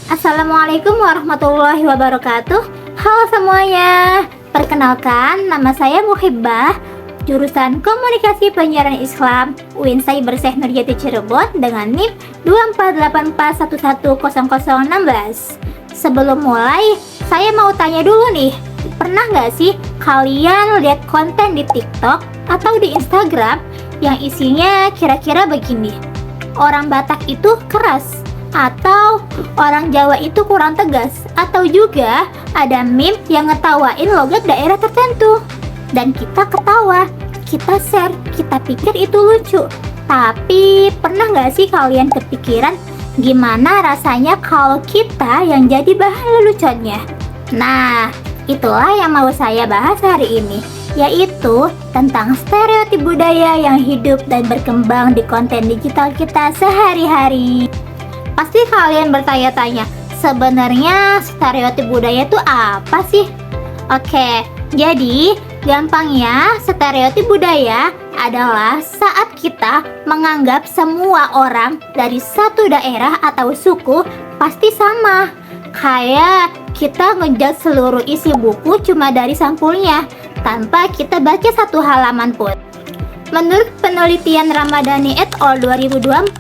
Assalamualaikum warahmatullahi wabarakatuh. Halo semuanya, perkenalkan nama saya Muhibbah, jurusan Komunikasi Penyiaran Islam UIN Cyber Nurjati Cirebon dengan NIM 24841110016. Sebelum mulai, saya mau tanya dulu nih, pernah nggak sih kalian lihat konten di TikTok atau di Instagram yang isinya kira-kira begini? Orang Batak itu keras, atau orang Jawa itu kurang tegas, atau juga ada meme yang ngetawain logat daerah tertentu dan kita ketawa, kita share, kita pikir itu lucu. Tapi pernah nggak sih kalian kepikiran gimana rasanya kalau kita yang jadi bahan leluconnya? Nah, itulah yang mau saya bahas hari ini, yaitu tentang stereotip budaya yang hidup dan berkembang di konten digital kita sehari-hari. Pasti kalian bertanya-tanya, sebenarnya stereotip budaya itu apa sih? Oke, jadi gampangnya stereotip budaya adalah saat kita menganggap semua orang dari satu daerah atau suku pasti sama. Kayak kita ngejudge seluruh isi buku cuma dari sampulnya, tanpa kita baca satu halaman pun. Menurut penelitian Ramadhani et al. 2024,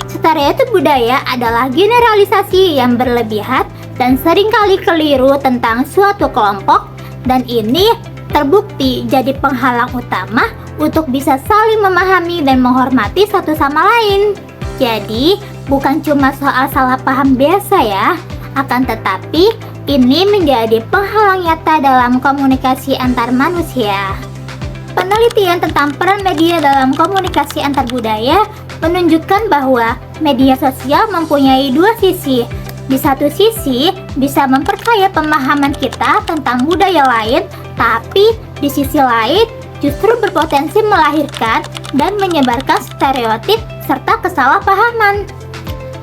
stereotip budaya adalah generalisasi yang berlebihan dan seringkali keliru tentang suatu kelompok, dan ini terbukti jadi penghalang utama untuk bisa saling memahami dan menghormati satu sama lain. Jadi, bukan cuma soal salah paham biasa ya, akan tetapi ini menjadi penghalang nyata dalam komunikasi antar manusia. Penelitian tentang peran media dalam komunikasi antar budaya menunjukkan bahwa media sosial mempunyai dua sisi. Di satu sisi, bisa memperkaya pemahaman kita tentang budaya lain, tapi di sisi lain justru berpotensi melahirkan dan menyebarkan stereotip serta kesalahpahaman.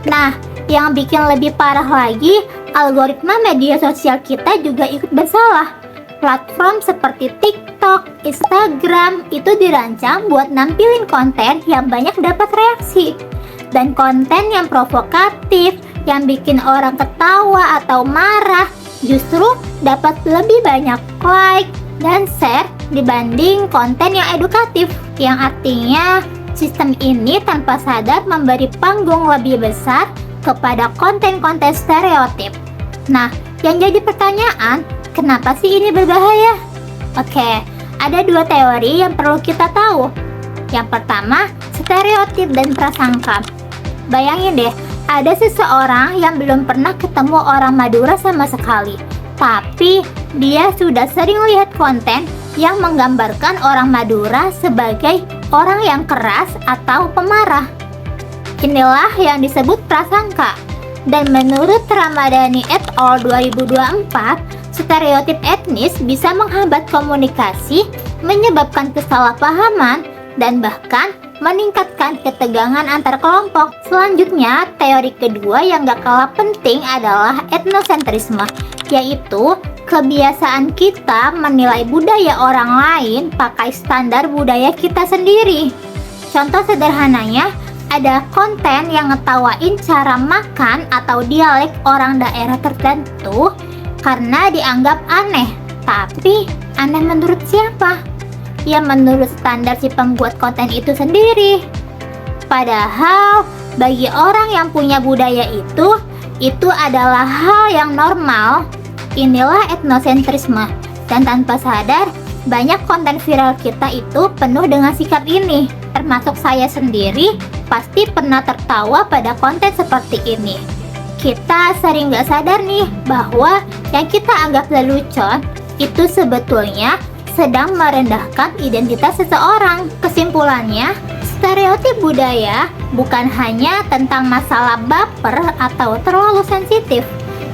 Nah, yang bikin lebih parah lagi, algoritma media sosial kita juga ikut bersalah. Platform seperti TikTok, Instagram itu dirancang buat nampilin konten yang banyak dapat reaksi, dan konten yang provokatif, yang bikin orang ketawa atau marah justru dapat lebih banyak like dan share dibanding konten yang edukatif, yang artinya sistem ini tanpa sadar memberi panggung lebih besar kepada konten-konten stereotip. Nah, yang jadi pertanyaan, kenapa sih ini berbahaya? Oke, ada dua teori yang perlu kita tahu. Yang pertama, stereotip dan prasangka. Bayangin deh, ada seseorang yang belum pernah ketemu orang Madura sama sekali, tapi dia sudah sering lihat konten yang menggambarkan orang Madura sebagai orang yang keras atau pemarah. Inilah yang disebut prasangka. Dan menurut Ramadhani et al. 2024, stereotip etnis bisa menghambat komunikasi, menyebabkan kesalahpahaman, dan bahkan meningkatkan ketegangan antar kelompok. Selanjutnya, teori kedua yang gak kalah penting adalah etnosentrisme, yaitu kebiasaan kita menilai budaya orang lain pakai standar budaya kita sendiri. Contoh sederhananya, ada konten yang ngetawain cara makan atau dialek orang daerah tertentu karena dianggap aneh. Tapi aneh menurut siapa? Ya menurut standar si pembuat konten itu sendiri. Padahal bagi orang yang punya budaya itu adalah hal yang normal. Inilah etnosentrisme. Dan tanpa sadar, banyak konten viral kita itu penuh dengan sikap ini. Termasuk saya sendiri, pasti pernah tertawa pada konten seperti ini. Kita sering gak sadar nih bahwa yang kita anggap lelucon itu sebetulnya sedang merendahkan identitas seseorang. Kesimpulannya, stereotip budaya bukan hanya tentang masalah baper atau terlalu sensitif.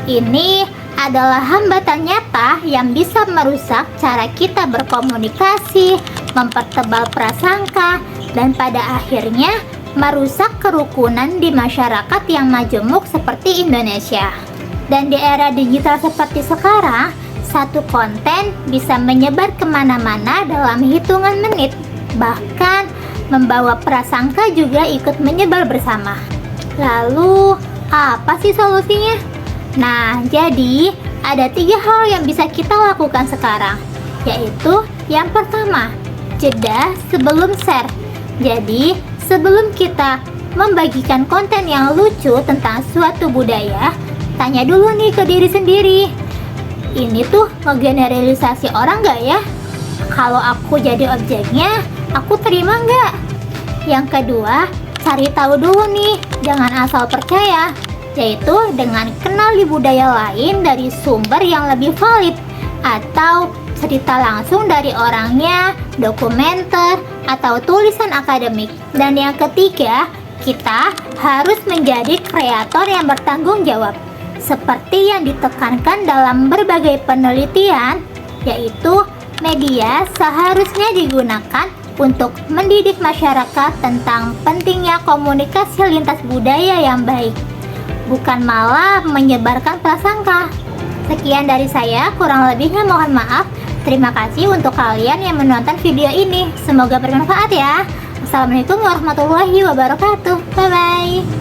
Ini adalah hambatan nyata yang bisa merusak cara kita berkomunikasi, mempertebal prasangka, dan pada akhirnya merusak kerukunan di masyarakat yang majemuk seperti Indonesia. Dan di era digital seperti sekarang, satu konten bisa menyebar kemana-mana dalam hitungan menit. Bahkan membawa prasangka juga ikut menyebar bersama. Lalu, apa sih solusinya? Nah, jadi ada 3 hal yang bisa kita lakukan sekarang, yaitu yang pertama, jeda sebelum share. Jadi, sebelum kita membagikan konten yang lucu tentang suatu budaya, tanya dulu nih ke diri sendiri, ini tuh ngegeneralisasi orang nggak ya? Kalau aku jadi objeknya, aku terima nggak? Yang kedua, cari tahu dulu nih, jangan asal percaya, yaitu dengan kenal di budaya lain dari sumber yang lebih valid, atau cerita langsung dari orangnya, dokumenter, atau tulisan akademik. Dan yang ketiga, kita harus menjadi kreator yang bertanggung jawab, seperti yang ditekankan dalam berbagai penelitian, yaitu media seharusnya digunakan untuk mendidik masyarakat tentang pentingnya komunikasi lintas budaya yang baik, bukan malah menyebarkan prasangka. Sekian dari saya, kurang lebihnya mohon maaf. Terima kasih untuk kalian yang menonton video ini. Semoga bermanfaat ya. Assalamualaikum warahmatullahi wabarakatuh. Bye bye.